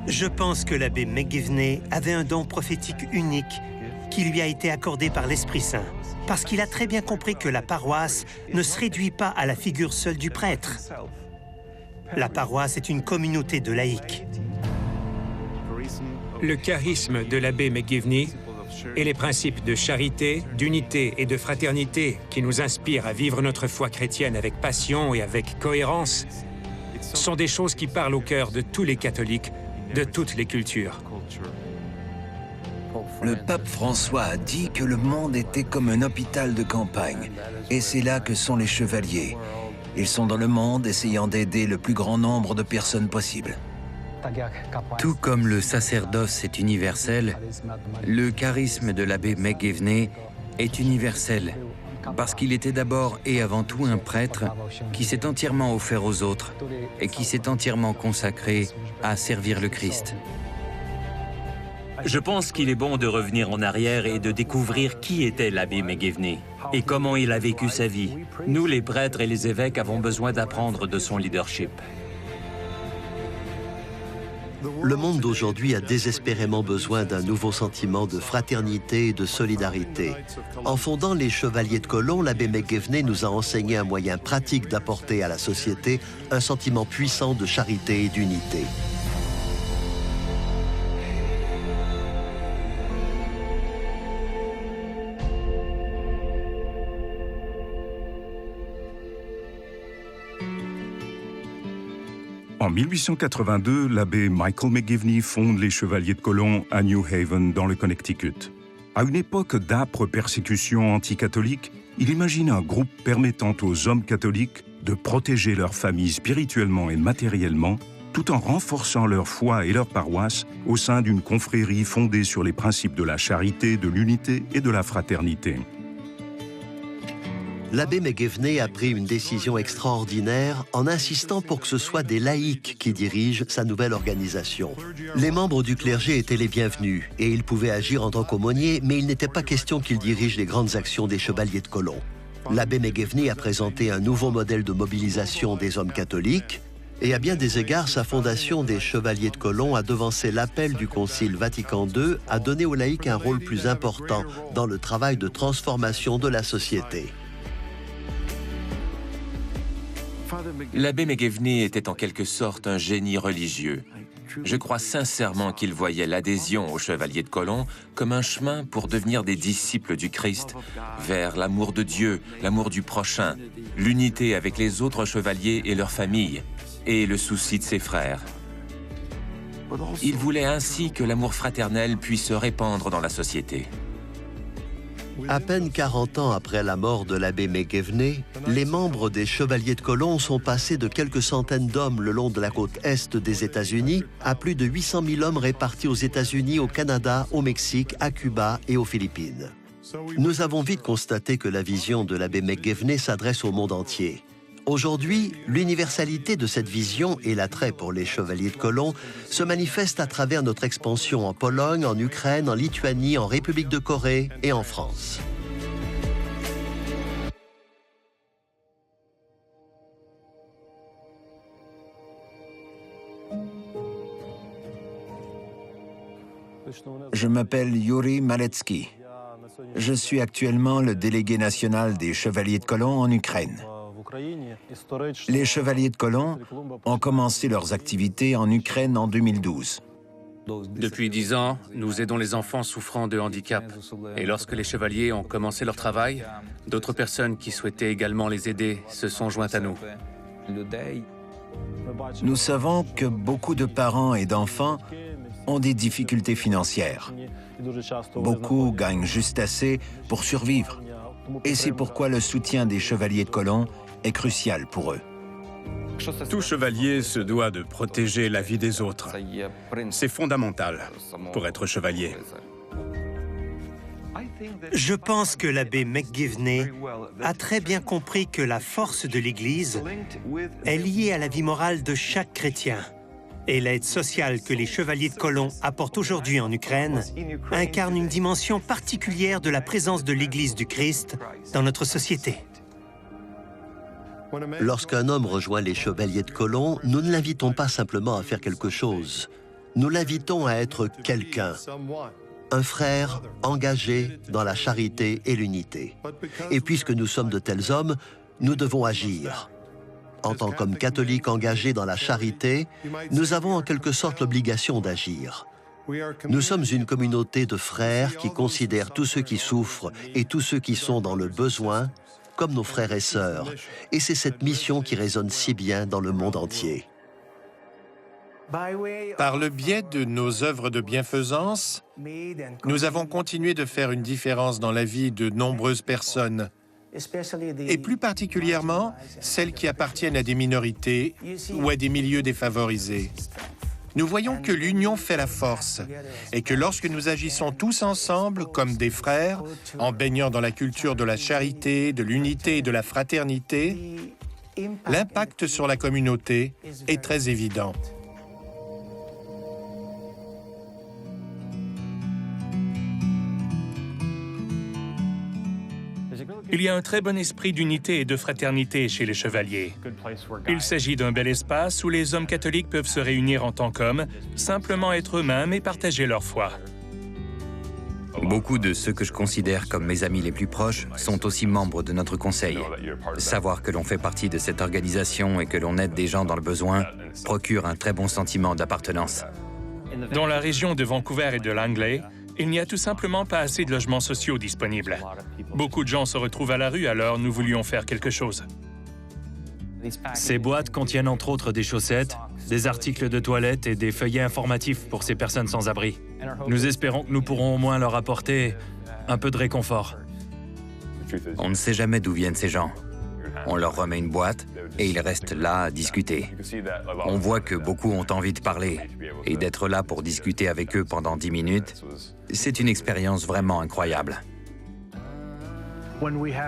Je pense que l'abbé McGivney avait un don prophétique unique qui lui a été accordé par l'Esprit Saint, parce qu'il a très bien compris que la paroisse ne se réduit pas à la figure seule du prêtre. La paroisse est une communauté de laïcs. Le charisme de l'abbé McGivney et les principes de charité, d'unité et de fraternité qui nous inspirent à vivre notre foi chrétienne avec passion et avec cohérence sont des choses qui parlent au cœur de tous les catholiques, de toutes les cultures. Le pape François a dit que le monde était comme un hôpital de campagne. Et c'est là que sont les chevaliers. Ils sont dans le monde essayant d'aider le plus grand nombre de personnes possible. Tout comme le sacerdoce est universel, le charisme de l'abbé McGivney est universel, parce qu'il était d'abord et avant tout un prêtre qui s'est entièrement offert aux autres et qui s'est entièrement consacré à servir le Christ. Je pense qu'il est bon de revenir en arrière et de découvrir qui était l'abbé McGivney et comment il a vécu sa vie. Nous, les prêtres et les évêques, avons besoin d'apprendre de son leadership. Le monde d'aujourd'hui a désespérément besoin d'un nouveau sentiment de fraternité et de solidarité. En fondant les Chevaliers de Colomb, l'abbé McGivney nous a enseigné un moyen pratique d'apporter à la société un sentiment puissant de charité et d'unité. En 1882, l'abbé Michael McGivney fonde les Chevaliers de Colomb à New Haven, dans le Connecticut. À une époque d'âpres persécutions anticatholiques, il imagine un groupe permettant aux hommes catholiques de protéger leur famille spirituellement et matériellement, tout en renforçant leur foi et leur paroisse au sein d'une confrérie fondée sur les principes de la charité, de l'unité et de la fraternité. L'abbé McGivney a pris une décision extraordinaire en insistant pour que ce soit des laïcs qui dirigent sa nouvelle organisation. Les membres du clergé étaient les bienvenus et ils pouvaient agir en tant qu'aumôniers, mais il n'était pas question qu'ils dirigent les grandes actions des Chevaliers de Colomb. L'abbé McGivney a présenté un nouveau modèle de mobilisation des hommes catholiques et à bien des égards, sa fondation des Chevaliers de Colomb a devancé l'appel du Concile Vatican II à donner aux laïcs un rôle plus important dans le travail de transformation de la société. L'abbé McGivney était en quelque sorte un génie religieux. Je crois sincèrement qu'il voyait l'adhésion aux Chevaliers de Colomb comme un chemin pour devenir des disciples du Christ, vers l'amour de Dieu, l'amour du prochain, l'unité avec les autres chevaliers et leurs familles, et le souci de ses frères. Il voulait ainsi que l'amour fraternel puisse se répandre dans la société. À peine 40 ans après la mort de l'abbé McGivney, les membres des Chevaliers de Colomb sont passés de quelques centaines d'hommes le long de la côte est des États-Unis à plus de 800 000 hommes répartis aux États-Unis, au Canada, au Mexique, à Cuba et aux Philippines. Nous avons vite constaté que la vision de l'abbé McGivney s'adresse au monde entier. Aujourd'hui, l'universalité de cette vision et l'attrait pour les Chevaliers de Colomb se manifestent à travers notre expansion en Pologne, en Ukraine, en Lituanie, en République de Corée et en France. Je m'appelle Yuri Malecki. Je suis actuellement le délégué national des Chevaliers de Colomb en Ukraine. Les Chevaliers de Colomb ont commencé leurs activités en Ukraine en 2012. Depuis 10 ans, nous aidons les enfants souffrant de handicap. Et lorsque les Chevaliers ont commencé leur travail, d'autres personnes qui souhaitaient également les aider se sont jointes à nous. Nous savons que beaucoup de parents et d'enfants ont des difficultés financières. Beaucoup gagnent juste assez pour survivre. Et c'est pourquoi le soutien des Chevaliers de Colomb est crucial pour eux. Tout chevalier se doit de protéger la vie des autres. C'est fondamental pour être chevalier. Je pense que l'abbé McGivney a très bien compris que la force de l'Église est liée à la vie morale de chaque chrétien. Et l'aide sociale que les Chevaliers de Colomb apportent aujourd'hui en Ukraine incarne une dimension particulière de la présence de l'Église du Christ dans notre société. Lorsqu'un homme rejoint les Chevaliers de Colomb, nous ne l'invitons pas simplement à faire quelque chose. nous l'invitons à être quelqu'un, un frère engagé dans la charité et l'unité. Et puisque nous sommes de tels hommes, nous devons agir. En tant qu'hommes catholiques engagés dans la charité, nous avons en quelque sorte l'obligation d'agir. Nous sommes une communauté de frères qui considèrent tous ceux qui souffrent et tous ceux qui sont dans le besoin comme nos frères et sœurs. Et c'est cette mission qui résonne si bien dans le monde entier. Par le biais de nos œuvres de bienfaisance, nous avons continué de faire une différence dans la vie de nombreuses personnes, et plus particulièrement celles qui appartiennent à des minorités ou à des milieux défavorisés. Nous voyons que l'union fait la force et que lorsque nous agissons tous ensemble comme des frères, en baignant dans la culture de la charité, de l'unité et de la fraternité, l'impact sur la communauté est très évident. Il y a un très bon esprit d'unité et de fraternité chez les chevaliers. Il s'agit d'un bel espace où les hommes catholiques peuvent se réunir en tant qu'hommes, simplement être eux-mêmes et partager leur foi. Beaucoup de ceux que je considère comme mes amis les plus proches sont aussi membres de notre conseil. Savoir que l'on fait partie de cette organisation et que l'on aide des gens dans le besoin procure un très bon sentiment d'appartenance. Dans la région de Vancouver et de Langley, il n'y a tout simplement pas assez de logements sociaux disponibles. Beaucoup de gens se retrouvent à la rue, alors nous voulions faire quelque chose. Ces boîtes contiennent entre autres des chaussettes, des articles de toilette et des feuillets informatifs pour ces personnes sans abri. Nous espérons que nous pourrons au moins leur apporter un peu de réconfort. On ne sait jamais d'où viennent ces gens. On leur remet une boîte et ils restent là à discuter. On voit que beaucoup ont envie de parler et d'être là pour discuter avec eux pendant 10 minutes. C'est une expérience vraiment incroyable.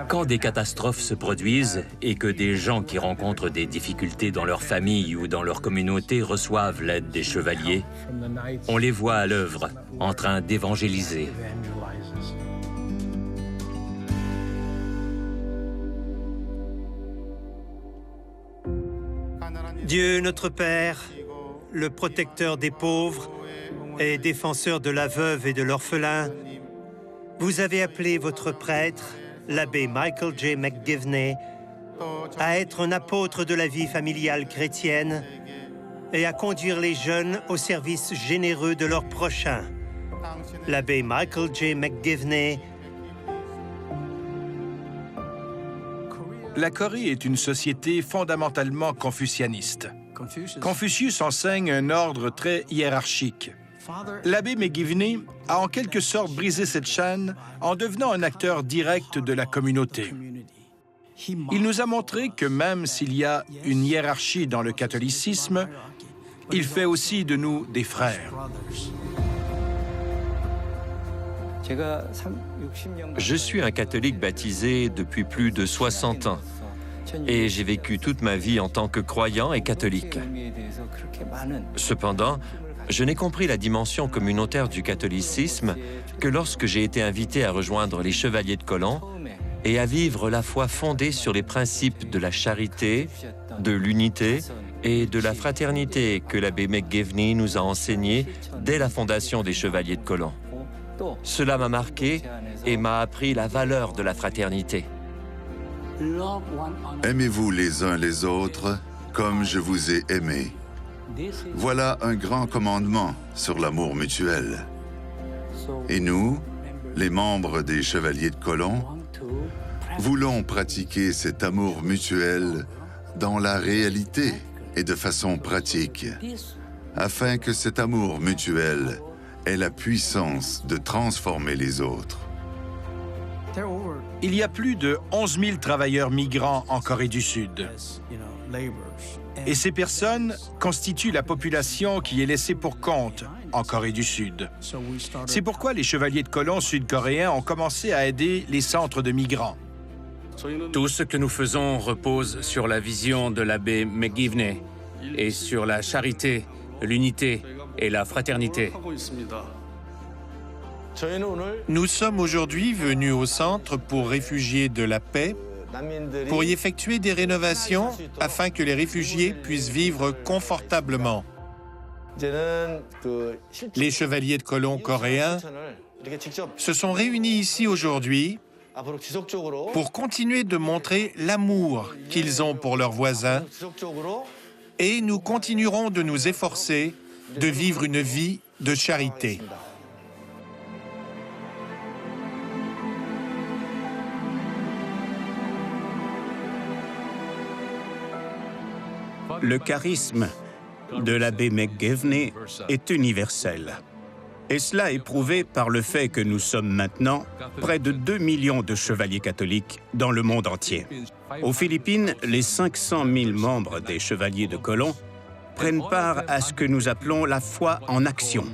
Quand des catastrophes se produisent et que des gens qui rencontrent des difficultés dans leur famille ou dans leur communauté reçoivent l'aide des chevaliers, on les voit à l'œuvre, en train d'évangéliser. Dieu notre Père, le protecteur des pauvres et défenseur de la veuve et de l'orphelin, vous avez appelé votre prêtre, l'abbé Michael J. McGivney, à être un apôtre de la vie familiale chrétienne et à conduire les jeunes au service généreux de leurs prochains. L'abbé Michael J. McGivney. La Corée est une société fondamentalement confucianiste. Confucius enseigne un ordre très hiérarchique. L'abbé McGivney a en quelque sorte brisé cette chaîne en devenant un acteur direct de la communauté. Il nous a montré que même s'il y a une hiérarchie dans le catholicisme, il fait aussi de nous des frères. Je suis un catholique baptisé depuis plus de 60 ans et j'ai vécu toute ma vie en tant que croyant et catholique. Cependant, je n'ai compris la dimension communautaire du catholicisme que lorsque j'ai été invité à rejoindre les Chevaliers de Colomb et à vivre la foi fondée sur les principes de la charité, de l'unité et de la fraternité que l'abbé McGivney nous a enseignés dès la fondation des Chevaliers de Colomb. Cela m'a marqué et m'a appris la valeur de la fraternité. Aimez-vous les uns les autres comme je vous ai aimé. Voilà un grand commandement sur l'amour mutuel. Et nous, les membres des Chevaliers de Colomb, voulons pratiquer cet amour mutuel dans la réalité et de façon pratique, afin que cet amour mutuel ait la puissance de transformer les autres. Il y a plus de 11 000 travailleurs migrants en Corée du Sud. Et ces personnes constituent la population qui est laissée pour compte en Corée du Sud. C'est pourquoi les Chevaliers de Colomb sud-coréens ont commencé à aider les centres de migrants. Tout ce que nous faisons repose sur la vision de l'abbé McGivney et sur la charité, l'unité et la fraternité. Nous sommes aujourd'hui venus au Centre pour réfugiés de la paix pour y effectuer des rénovations afin que les réfugiés puissent vivre confortablement. Les chevaliers de colon coréens se sont réunis ici aujourd'hui pour continuer de montrer l'amour qu'ils ont pour leurs voisins et nous continuerons de nous efforcer de vivre une vie de charité. Le charisme de l'abbé McGivney est universel. Et cela est prouvé par le fait que nous sommes maintenant près de 2 millions de chevaliers catholiques dans le monde entier. Aux Philippines, les 500 000 membres des chevaliers de colon prennent part à ce que nous appelons la foi en action,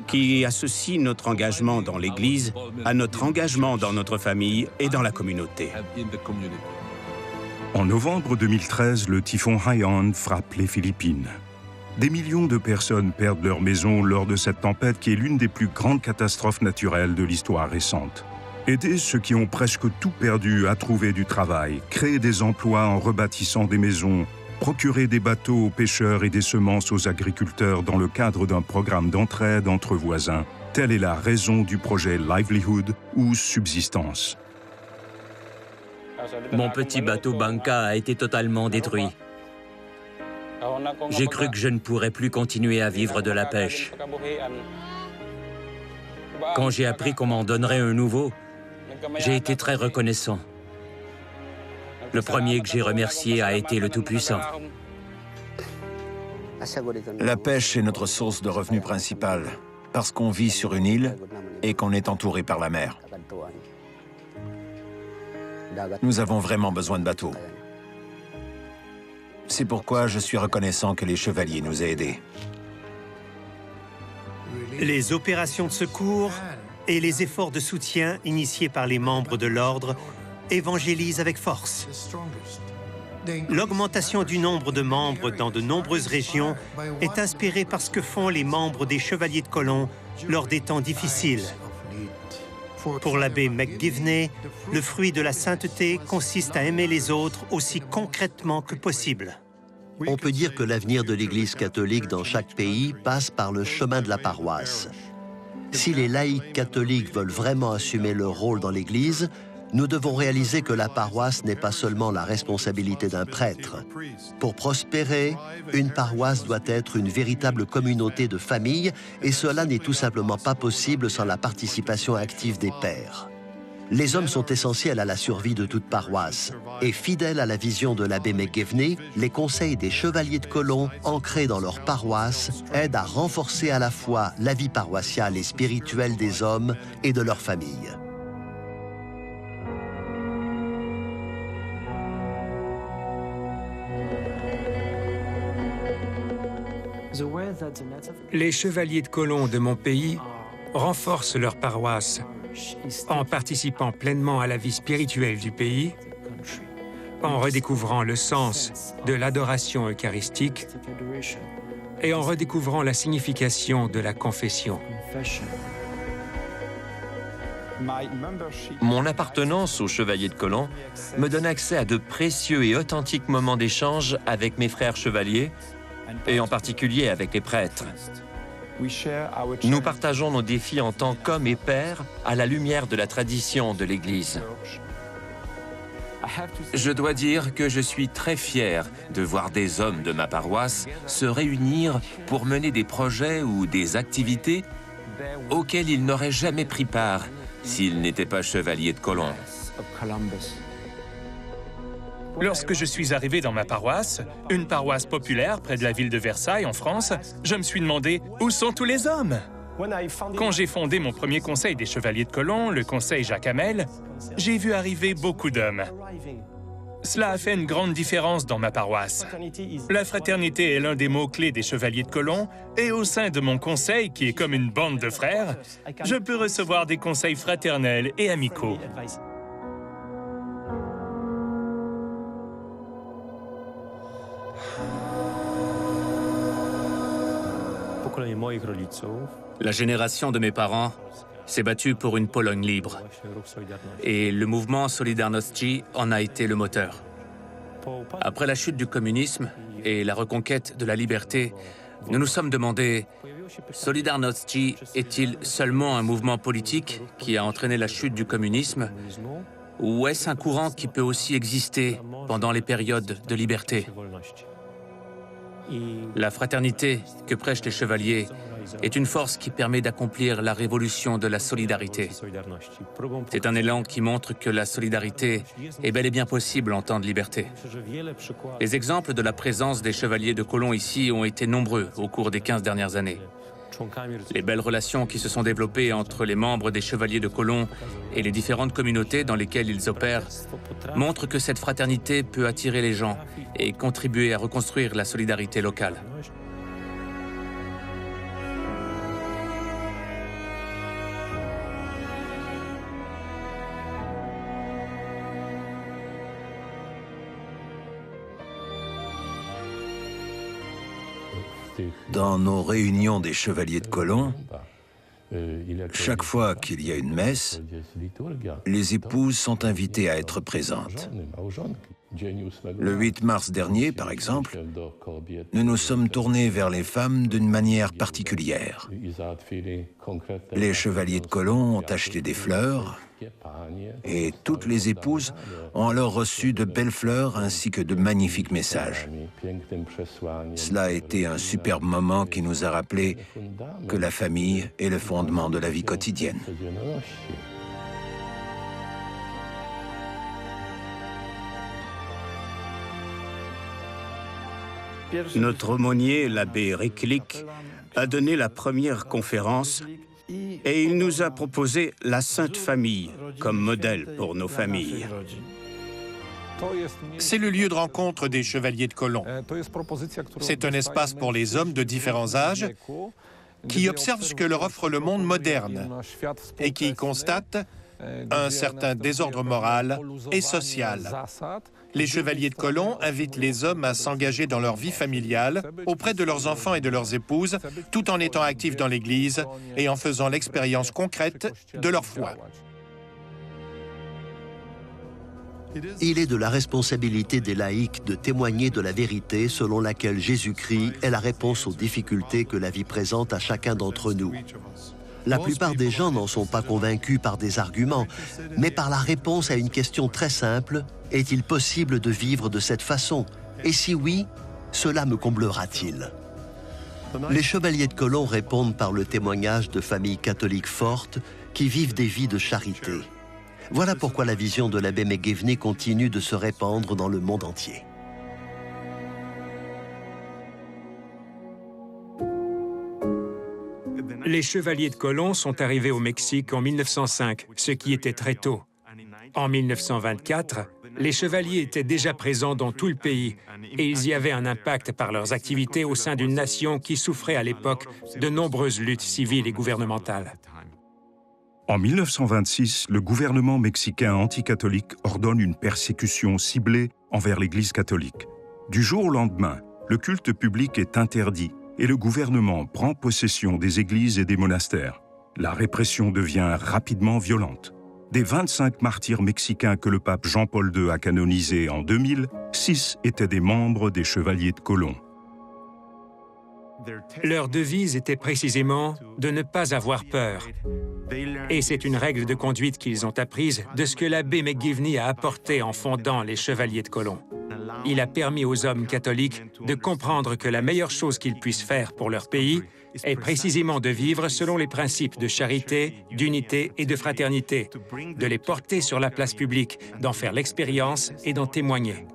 qui associe notre engagement dans l'Église à notre engagement dans notre famille et dans la communauté. En novembre 2013, le typhon Haiyan frappe les Philippines. Des millions de personnes perdent leur maison lors de cette tempête qui est l'une des plus grandes catastrophes naturelles de l'histoire récente. Aider ceux qui ont presque tout perdu à trouver du travail, créer des emplois en rebâtissant des maisons, procurer des bateaux aux pêcheurs et des semences aux agriculteurs dans le cadre d'un programme d'entraide entre voisins, telle est la raison du projet Livelihood ou Subsistance. Mon petit bateau Banca a été totalement détruit. J'ai cru que je ne pourrais plus continuer à vivre de la pêche. Quand j'ai appris qu'on m'en donnerait un nouveau, j'ai été très reconnaissant. Le premier que j'ai remercié a été le Tout-Puissant. La pêche est notre source de revenus principale, parce qu'on vit sur une île et qu'on est entouré par la mer. Nous avons vraiment besoin de bateaux. C'est pourquoi je suis reconnaissant que les chevaliers nous aient aidés. Les opérations de secours et les efforts de soutien initiés par les membres de l'ordre évangélisent avec force. L'augmentation du nombre de membres dans de nombreuses régions est inspirée par ce que font les membres des Chevaliers de colon lors des temps difficiles. Pour l'abbé McGivney, le fruit de la sainteté consiste à aimer les autres aussi concrètement que possible. On peut dire que l'avenir de l'Église catholique dans chaque pays passe par le chemin de la paroisse. Si les laïcs catholiques veulent vraiment assumer leur rôle dans l'Église, nous devons réaliser que la paroisse n'est pas seulement la responsabilité d'un prêtre. Pour prospérer, une paroisse doit être une véritable communauté de familles et cela n'est tout simplement pas possible sans la participation active des pères. Les hommes sont essentiels à la survie de toute paroisse et fidèles à la vision de l'abbé McGivney, les conseils des chevaliers de colon ancrés dans leur paroisse aident à renforcer à la fois la vie paroissiale et spirituelle des hommes et de leurs familles. Les chevaliers de colon de mon pays renforcent leur paroisse en participant pleinement à la vie spirituelle du pays, en redécouvrant le sens de l'adoration eucharistique et en redécouvrant la signification de la confession. Mon appartenance aux Chevaliers de colon me donne accès à de précieux et authentiques moments d'échange avec mes frères chevaliers, et en particulier avec les prêtres. Nous partageons nos défis en tant qu'hommes et pères à la lumière de la tradition de l'Église. Je dois dire que je suis très fier de voir des hommes de ma paroisse se réunir pour mener des projets ou des activités auxquelles ils n'auraient jamais pris part s'ils n'étaient pas chevaliers de colon. Lorsque je suis arrivé dans ma paroisse, une paroisse populaire près de la ville de Versailles, en France, je me suis demandé « Où sont tous les hommes ?» Quand j'ai fondé mon premier conseil des Chevaliers de colon, le conseil Jacques Hamel, j'ai vu arriver beaucoup d'hommes. Cela a fait une grande différence dans ma paroisse. La fraternité est l'un des mots-clés des Chevaliers de colon, et au sein de mon conseil, qui est comme une bande de frères, je peux recevoir des conseils fraternels et amicaux. La génération de mes parents s'est battue pour une Pologne libre. Et le mouvement Solidarności en a été le moteur. Après la chute du communisme et la reconquête de la liberté, nous nous sommes demandé, Solidarności est-il seulement un mouvement politique qui a entraîné la chute du communisme, ou est-ce un courant qui peut aussi exister pendant les périodes de liberté? La fraternité que prêchent les chevaliers est une force qui permet d'accomplir la révolution de la solidarité. C'est un élan qui montre que la solidarité est bel et bien possible en temps de liberté. Les exemples de la présence des chevaliers de Colomb ici ont été nombreux au cours des 15 dernières années. Les belles relations qui se sont développées entre les membres des chevaliers de Colomb et les différentes communautés dans lesquelles ils opèrent montrent que cette fraternité peut attirer les gens et contribuer à reconstruire la solidarité locale. Dans nos réunions des chevaliers de Colomb, chaque fois qu'il y a une messe, les épouses sont invitées à être présentes. Le 8 mars dernier, par exemple, nous nous sommes tournés vers les femmes d'une manière particulière. Les chevaliers de Colomb ont acheté des fleurs et toutes les épouses ont alors reçu de belles fleurs ainsi que de magnifiques messages. Cela a été un superbe moment qui nous a rappelé que la famille est le fondement de la vie quotidienne. Notre aumônier, l'abbé Riklik, a donné la première conférence et il nous a proposé la Sainte Famille comme modèle pour nos familles. C'est le lieu de rencontre des chevaliers de Colomb. C'est un espace pour les hommes de différents âges qui observent ce que leur offre le monde moderne et qui constatent un certain désordre moral et social. Les chevaliers de Colomb invitent les hommes à s'engager dans leur vie familiale, auprès de leurs enfants et de leurs épouses, tout en étant actifs dans l'Église et en faisant l'expérience concrète de leur foi. Il est de la responsabilité des laïcs de témoigner de la vérité selon laquelle Jésus-Christ est la réponse aux difficultés que la vie présente à chacun d'entre nous. La plupart des gens n'en sont pas convaincus par des arguments, mais par la réponse à une question très simple: est-il possible de vivre de cette façon? Et si oui, cela me comblera-t-il? Les chevaliers de Colomb répondent par le témoignage de familles catholiques fortes qui vivent des vies de charité. Voilà pourquoi la vision de l'abbé McGivney continue de se répandre dans le monde entier. Les chevaliers de Colomb sont arrivés au Mexique en 1905, ce qui était très tôt. En 1924, les chevaliers étaient déjà présents dans tout le pays et ils y avaient un impact par leurs activités au sein d'une nation qui souffrait à l'époque de nombreuses luttes civiles et gouvernementales. En 1926, le gouvernement mexicain anticatholique ordonne une persécution ciblée envers l'Église catholique. Du jour au lendemain, le culte public est interdit et le gouvernement prend possession des églises et des monastères. La répression devient rapidement violente. Des 25 martyrs mexicains que le pape Jean-Paul II a canonisés en 2000, 6 étaient des membres des chevaliers de Colomb. Leur devise était précisément de ne pas avoir peur. Et c'est une règle de conduite qu'ils ont apprise de ce que l'abbé McGivney a apporté en fondant les chevaliers de Colomb. Il a permis aux hommes catholiques de comprendre que la meilleure chose qu'ils puissent faire pour leur pays est précisément de vivre selon les principes de charité, d'unité et de fraternité, de les porter sur la place publique, d'en faire l'expérience et d'en témoigner.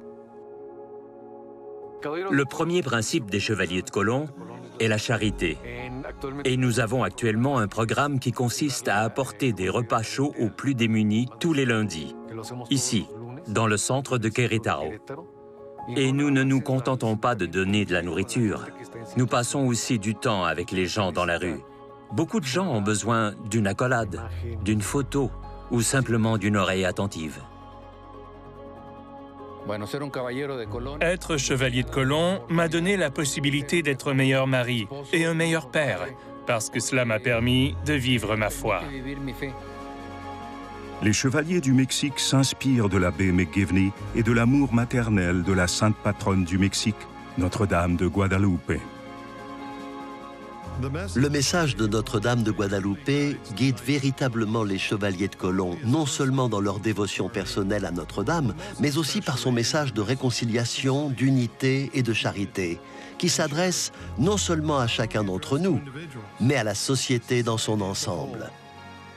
Le premier principe des chevaliers de Colomb est la charité. Et nous avons actuellement un programme qui consiste à apporter des repas chauds aux plus démunis tous les lundis, ici, dans le centre de Querétaro. Et nous ne nous contentons pas de donner de la nourriture. Nous passons aussi du temps avec les gens dans la rue. Beaucoup de gens ont besoin d'une accolade, d'une photo ou simplement d'une oreille attentive. Être chevalier de Colomb m'a donné la possibilité d'être un meilleur mari et un meilleur père, parce que cela m'a permis de vivre ma foi. Les chevaliers du Mexique s'inspirent de l'abbé McGivney et de l'amour maternel de la sainte patronne du Mexique, Notre-Dame de Guadalupe. Le message de Notre-Dame de Guadalupe guide véritablement les chevaliers de Colomb, non seulement dans leur dévotion personnelle à Notre-Dame, mais aussi par son message de réconciliation, d'unité et de charité, qui s'adresse non seulement à chacun d'entre nous, mais à la société dans son ensemble.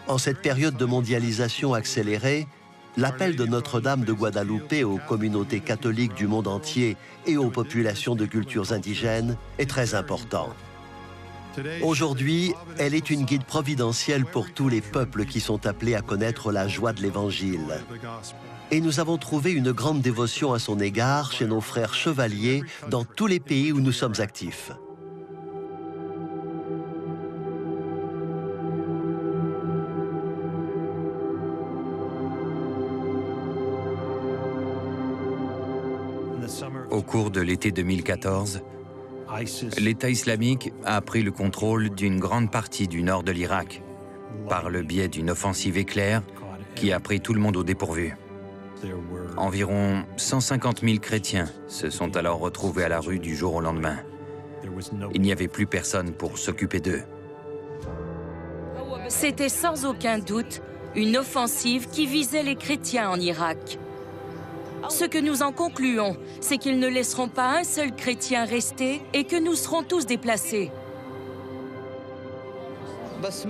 En cette période de mondialisation accélérée, l'appel de Notre-Dame de Guadalupe aux communautés catholiques du monde entier et aux populations de cultures indigènes est très important. Aujourd'hui, elle est une guide providentielle pour tous les peuples qui sont appelés à connaître la joie de l'Évangile. Et nous avons trouvé une grande dévotion à son égard chez nos frères chevaliers dans tous les pays où nous sommes actifs. Au cours de l'été 2014, l'État islamique a pris le contrôle d'une grande partie du nord de l'Irak par le biais d'une offensive éclair qui a pris tout le monde au dépourvu. Environ 150 000 chrétiens se sont alors retrouvés à la rue du jour au lendemain. Il n'y avait plus personne pour s'occuper d'eux. C'était sans aucun doute une offensive qui visait les chrétiens en Irak. Ce que nous en concluons, c'est qu'ils ne laisseront pas un seul chrétien rester et que nous serons tous déplacés.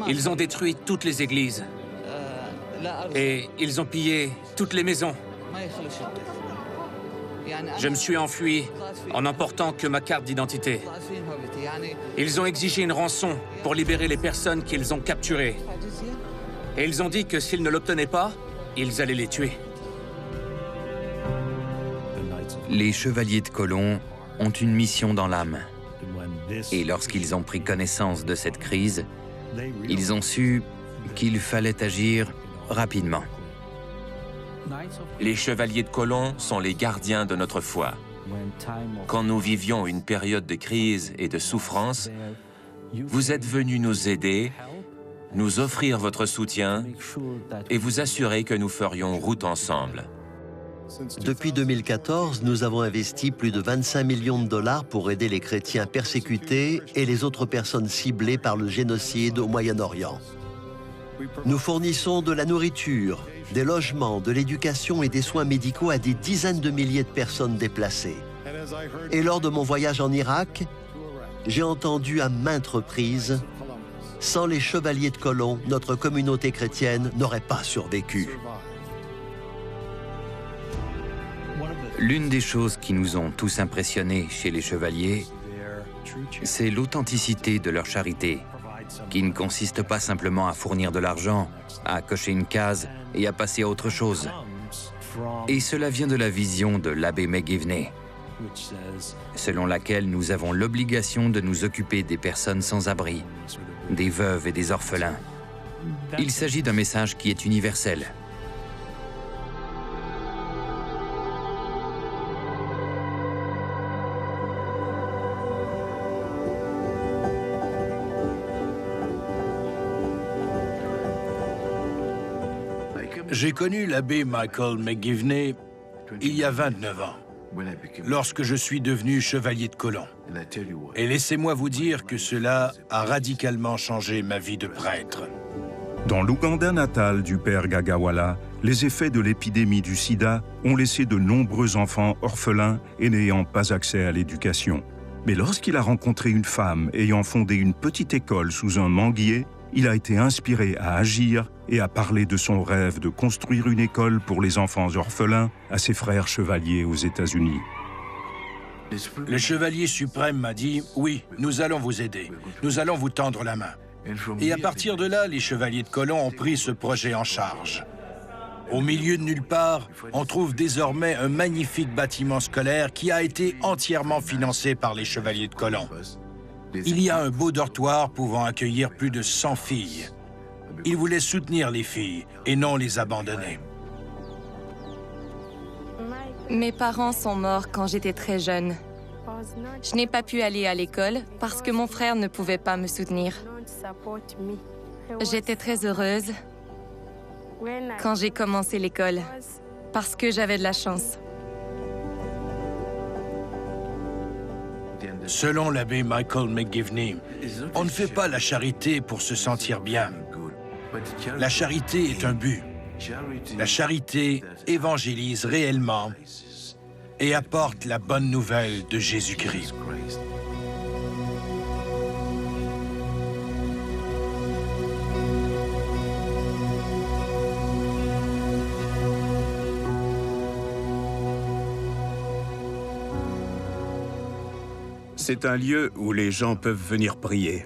Ils ont détruit toutes les églises et ils ont pillé toutes les maisons. Je me suis enfui en n'emportant que ma carte d'identité. Ils ont exigé une rançon pour libérer les personnes qu'ils ont capturées. Et ils ont dit que s'ils ne l'obtenaient pas, ils allaient les tuer. Les chevaliers de Colomb ont une mission dans l'âme. Et lorsqu'ils ont pris connaissance de cette crise, ils ont su qu'il fallait agir rapidement. Les chevaliers de Colomb sont les gardiens de notre foi. Quand nous vivions une période de crise et de souffrance, vous êtes venus nous aider, nous offrir votre soutien et vous assurer que nous ferions route ensemble. Depuis 2014, nous avons investi plus de 25 millions de dollars pour aider les chrétiens persécutés et les autres personnes ciblées par le génocide au Moyen-Orient. Nous fournissons de la nourriture, des logements, de l'éducation et des soins médicaux à des dizaines de milliers de personnes déplacées. Et lors de mon voyage en Irak, j'ai entendu à maintes reprises « Sans les chevaliers de Colomb, notre communauté chrétienne n'aurait pas survécu ». L'une des choses qui nous ont tous impressionnés chez les chevaliers, c'est l'authenticité de leur charité, qui ne consiste pas simplement à fournir de l'argent, à cocher une case et à passer à autre chose. Et cela vient de la vision de l'abbé McGivney, selon laquelle nous avons l'obligation de nous occuper des personnes sans abri, des veuves et des orphelins. Il s'agit d'un message qui est universel. J'ai connu l'abbé Michael McGivney il y a 29 ans, lorsque je suis devenu chevalier de Colomb. Et laissez-moi vous dire que cela a radicalement changé ma vie de prêtre. Dans l'Ouganda natal du père Gagawala, les effets de l'épidémie du sida ont laissé de nombreux enfants orphelins et n'ayant pas accès à l'éducation. Mais lorsqu'il a rencontré une femme ayant fondé une petite école sous un manguier, il a été inspiré à agir et à parler de son rêve de construire une école pour les enfants orphelins à ses frères chevaliers aux États-Unis. Le chevalier suprême m'a dit « Oui, nous allons vous aider. Nous allons vous tendre la main. » Et à partir de là, les chevaliers de Colomb ont pris ce projet en charge. Au milieu de nulle part, on trouve désormais un magnifique bâtiment scolaire qui a été entièrement financé par les chevaliers de Colomb. Il y a un beau dortoir pouvant accueillir plus de 100 filles. Ils voulaient soutenir les filles et non les abandonner. Mes parents sont morts quand j'étais très jeune. Je n'ai pas pu aller à l'école parce que mon frère ne pouvait pas me soutenir. J'étais très heureuse quand j'ai commencé l'école parce que j'avais de la chance. Selon l'abbé Michael McGivney, on ne fait pas la charité pour se sentir bien. La charité est un but. La charité évangélise réellement et apporte la bonne nouvelle de Jésus-Christ. C'est un lieu où les gens peuvent venir prier.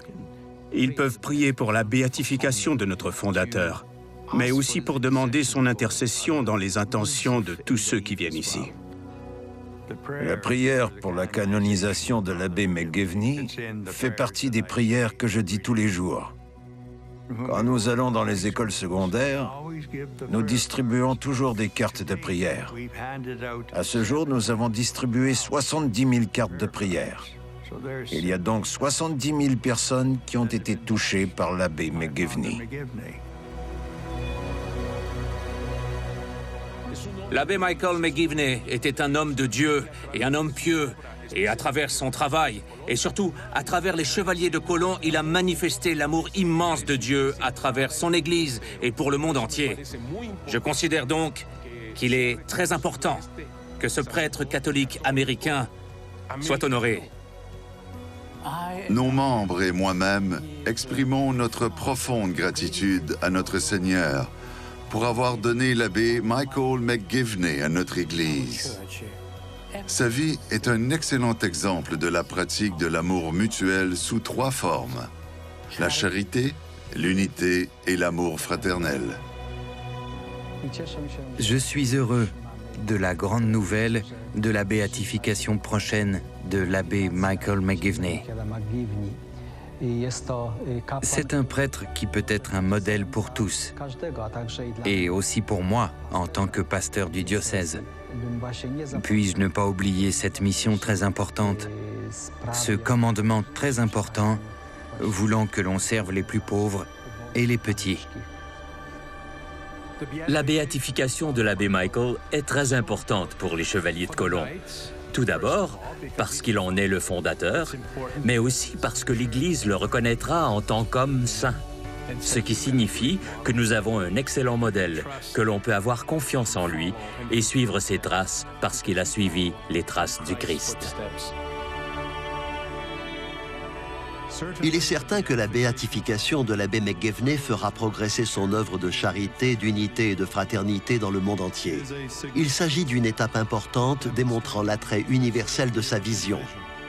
Ils peuvent prier pour la béatification de notre fondateur, mais aussi pour demander son intercession dans les intentions de tous ceux qui viennent ici. La prière pour la canonisation de l'abbé McGivney fait partie des prières que je dis tous les jours. Quand nous allons dans les écoles secondaires, nous distribuons toujours des cartes de prière. À ce jour, nous avons distribué 70 000 cartes de prière. Il y a donc 70 000 personnes qui ont été touchées par l'abbé McGivney. L'abbé Michael McGivney était un homme de Dieu et un homme pieux. Et à travers son travail, et surtout à travers les Chevaliers de Colomb, il a manifesté l'amour immense de Dieu à travers son Église et pour le monde entier. Je considère donc qu'il est très important que ce prêtre catholique américain soit honoré. Nos membres et moi-même exprimons notre profonde gratitude à notre Seigneur pour avoir donné l'abbé Michael McGivney à notre Église. Sa vie est un excellent exemple de la pratique de l'amour mutuel sous 3 formes: la charité, l'unité et l'amour fraternel. Je suis heureux de la grande nouvelle de la béatification prochaine de l'abbé Michael McGivney. C'est un prêtre qui peut être un modèle pour tous, et aussi pour moi en tant que pasteur du diocèse. Puis-je ne pas oublier cette mission très importante, ce commandement très important, voulant que l'on serve les plus pauvres et les petits. La béatification de l'abbé Michael est très importante pour les Chevaliers de Colomb. Tout d'abord, parce qu'il en est le fondateur, mais aussi parce que l'Église le reconnaîtra en tant qu'homme saint. Ce qui signifie que nous avons un excellent modèle, que l'on peut avoir confiance en lui et suivre ses traces parce qu'il a suivi les traces du Christ. Il est certain que la béatification de l'abbé McGivney fera progresser son œuvre de charité, d'unité et de fraternité dans le monde entier. Il s'agit d'une étape importante démontrant l'attrait universel de sa vision.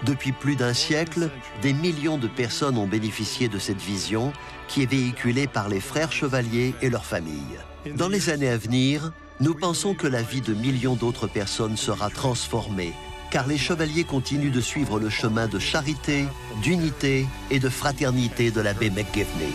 Depuis plus d'un siècle, des millions de personnes ont bénéficié de cette vision qui est véhiculée par les frères chevaliers et leurs familles. Dans les années à venir, nous pensons que la vie de millions d'autres personnes sera transformée, car les chevaliers continuent de suivre le chemin de charité, d'unité et de fraternité de l'abbé McGivney.